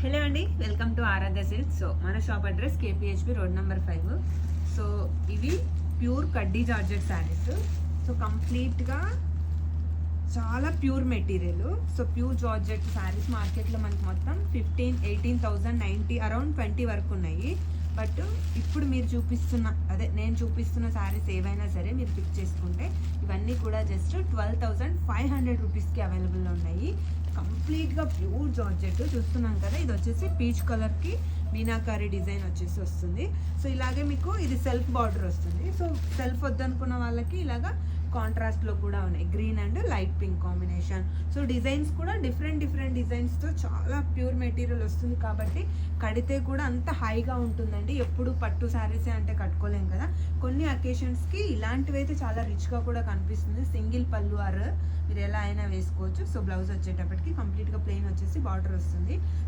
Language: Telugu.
హలో అండి, welcome to Aaradhya Silks. So మన shop address KPHB road number 5. So ఇవి ప్యూర్ కడ్డీ జార్జెట్ శారీస్. సో కంప్లీట్గా చాలా pure material. So pure georgette sarees మార్కెట్లో మనకి మొత్తం 18,000 90 అరౌండ్ 20 వరకు ఉన్నాయి. బట్ ఇప్పుడు మీరు నేను చూపిస్తున్న శారీస్ ఏవైనా సరే మీరు పిక్ చేసుకుంటే ఇవన్నీ కూడా జస్ట్ 12,500 రూపీస్కి అవైలబుల్లో ఉన్నాయి. కంప్లీట్గా ప్యూర్ జార్జెట్ చూస్తున్నాం కదా. ఇది వచ్చేసి పీచ్ కలర్కి మీనాకారి డిజైన్ వచ్చేసి వస్తుంది. సో ఇలాగే మీకు ఇది సెల్ఫ్ బార్డర్ వస్తుంది. సో సెల్ఫ్ వద్దనుకున్న వాళ్ళకి ఇలాగా కాంట్రాస్ట్లో కూడా ఉన్నాయి, green and light pink combination. So designs కూడా డిఫరెంట్ డిజైన్స్తో చాలా ప్యూర్ మెటీరియల్ వస్తుంది కాబట్టి కడితే కూడా అంత హైగా ఉంటుందండి. ఎప్పుడు పట్టు శారీసే అంటే కట్టుకోలేం కదా, కొన్ని అకేషన్స్కి ఇలాంటివి అయితే చాలా రిచ్గా కూడా కనిపిస్తుంది. సింగిల్ పళ్ళు ఆర్ మీరు ఎలా అయినా వేసుకోవచ్చు. సో బ్లౌజ్ వచ్చేటప్పటికి కంప్లీట్గా ప్లెయిన్ వచ్చేసి బార్డర్ వస్తుంది.